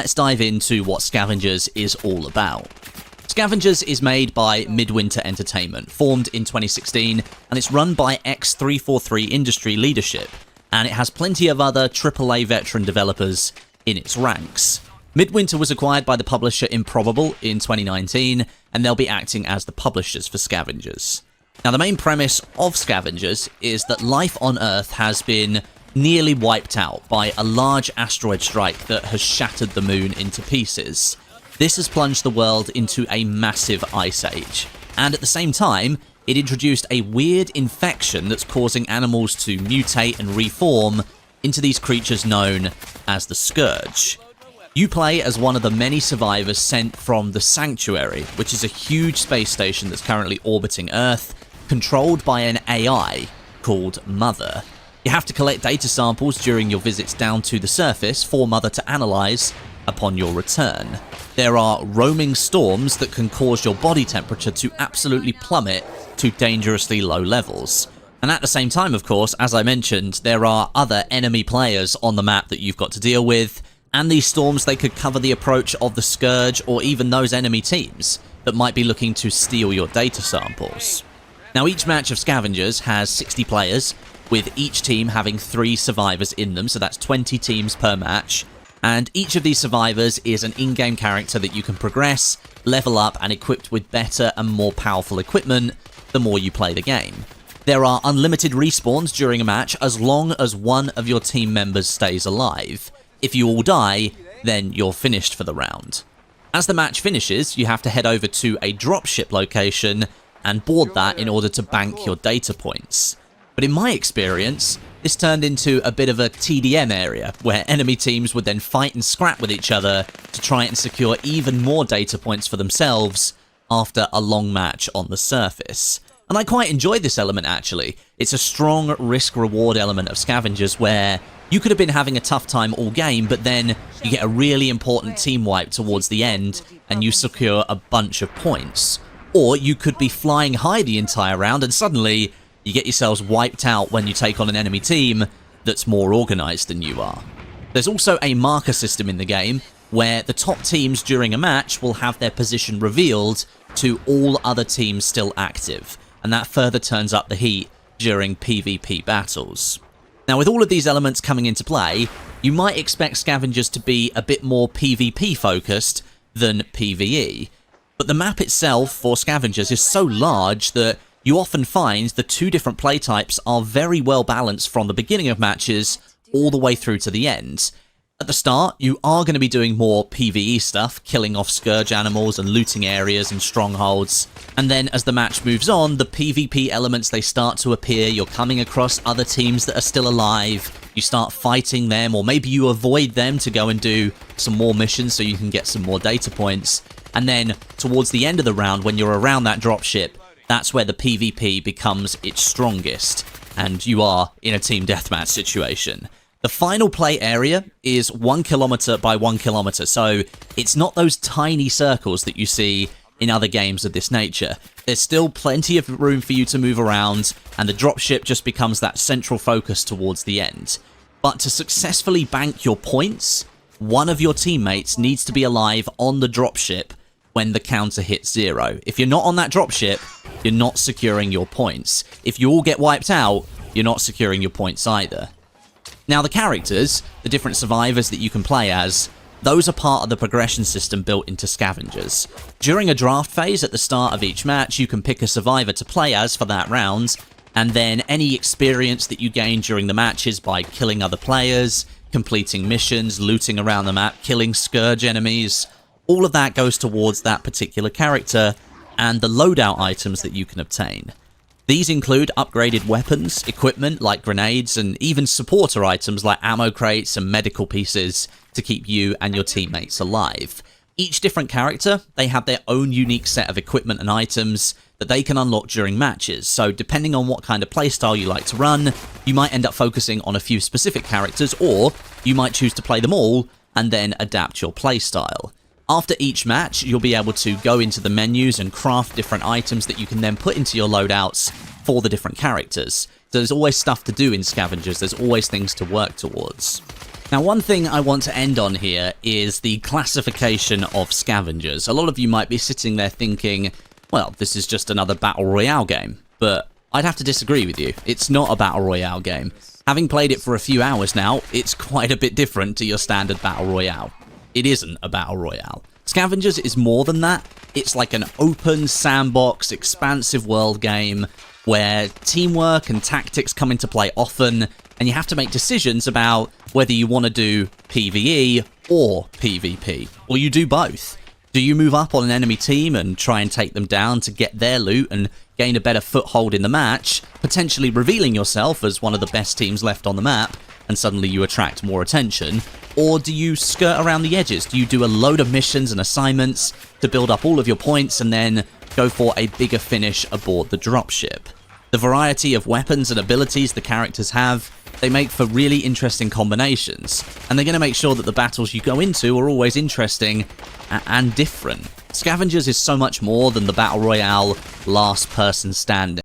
let's dive into what Scavengers is all about. Scavengers is made by Midwinter Entertainment, formed in 2016, and it's run by X343 Industry Leadership, and it has plenty of other AAA veteran developers in its ranks. Midwinter was acquired by the publisher Improbable in 2019, and they'll be acting as the publishers for Scavengers. Now, the main premise of Scavengers is that life on Earth has been nearly wiped out by a large asteroid strike that has shattered the moon into pieces. This has plunged the world into a massive ice age, and at the same time, it introduced a weird infection that's causing animals to mutate and reform into these creatures known as the Scourge. You play as one of the many survivors sent from the Sanctuary, which is a huge space station that's currently orbiting Earth, controlled by an AI called Mother. You have to collect data samples during your visits down to the surface for Mother to analyze upon your return. There are roaming storms that can cause your body temperature to absolutely plummet to dangerously low levels. And at the same time, of course, as I mentioned, there are other enemy players on the map that you've got to deal with, and these storms, they could cover the approach of the Scourge or even those enemy teams that might be looking to steal your data samples. Now, each match of Scavengers has 60 players, with each team having 3 survivors in them, so that's 20 teams per match. And each of these survivors is an in-game character that you can progress, level up, and equipped with better and more powerful equipment the more you play the game. There are unlimited respawns during a match as long as one of your team members stays alive. If you all die, then you're finished for the round. As the match finishes, you have to head over to a dropship location and board that in order to bank your data points. But in my experience, this turned into a bit of a TDM area, where enemy teams would then fight and scrap with each other to try and secure even more data points for themselves after a long match on the surface. And I quite enjoyed this element, actually. It's a strong risk-reward element of Scavengers where you could have been having a tough time all game, but then you get a really important team wipe towards the end and you secure a bunch of points. Or you could be flying high the entire round and suddenly you get yourselves wiped out when you take on an enemy team that's more organized than you are. There's also a marker system in the game where the top teams during a match will have their position revealed to all other teams still active, and that further turns up the heat during PvP battles. Now, with all of these elements coming into play, you might expect Scavengers to be a bit more PvP focused than PvE. But the map itself for Scavengers is so large that you often find the 2 different play types are very well balanced from the beginning of matches all the way through to the end. At the start, you are going to be doing more PvE stuff, killing off Scourge animals and looting areas and strongholds. And then as the match moves on, the PvP elements, they start to appear. You're coming across other teams that are still alive. You start fighting them, or maybe you avoid them to go and do some more missions so you can get some more data points. And then towards the end of the round, when you're around that dropship, that's where the PvP becomes its strongest, and you are in a team deathmatch situation. The final play area is 1 kilometer by 1 kilometer, so it's not those tiny circles that you see in other games of this nature. There's still plenty of room for you to move around, and the dropship just becomes that central focus towards the end. But to successfully bank your points, one of your teammates needs to be alive on the dropship when the counter hits 0. If you're not on that dropship, you're not securing your points. If you all get wiped out, you're not securing your points either. Now, the characters, the different survivors that you can play as, those are part of the progression system built into Scavengers. During a draft phase at the start of each match, you can pick a survivor to play as for that round, and then any experience that you gain during the matches by killing other players, completing missions, looting around the map, killing Scourge enemies, all of that goes towards that particular character and the loadout items that you can obtain. These include upgraded weapons, equipment like grenades, and even supporter items like ammo crates and medical pieces to keep you and your teammates alive. Each different character, they have their own unique set of equipment and items that they can unlock during matches, so depending on what kind of playstyle you like to run, you might end up focusing on a few specific characters, or you might choose to play them all and then adapt your playstyle. After each match, you'll be able to go into the menus and craft different items that you can then put into your loadouts for the different characters. So there's always stuff to do in Scavengers, there's always things to work towards. Now, one thing I want to end on here is the classification of Scavengers. A lot of you might be sitting there thinking, well, this is just another Battle Royale game. But I'd have to disagree with you. It's not a Battle Royale game. Having played it for a few hours now, it's quite a bit different to your standard Battle Royale. It isn't a Battle Royale. Scavengers is more than that. It's like an open sandbox, expansive world game where teamwork and tactics come into play often, and you have to make decisions about whether you want to do PvE or PvP, or you do both. Do you move up on an enemy team and try and take them down to get their loot and gain a better foothold in the match, potentially revealing yourself as one of the best teams left on the map, and suddenly you attract more attention? Or do you skirt around the edges? Do you do a load of missions and assignments to build up all of your points and then go for a bigger finish aboard the dropship? The variety of weapons and abilities the characters have, they make for really interesting combinations, and they're going to make sure that the battles you go into are always interesting and different. Scavengers is so much more than the Battle Royale last person standing.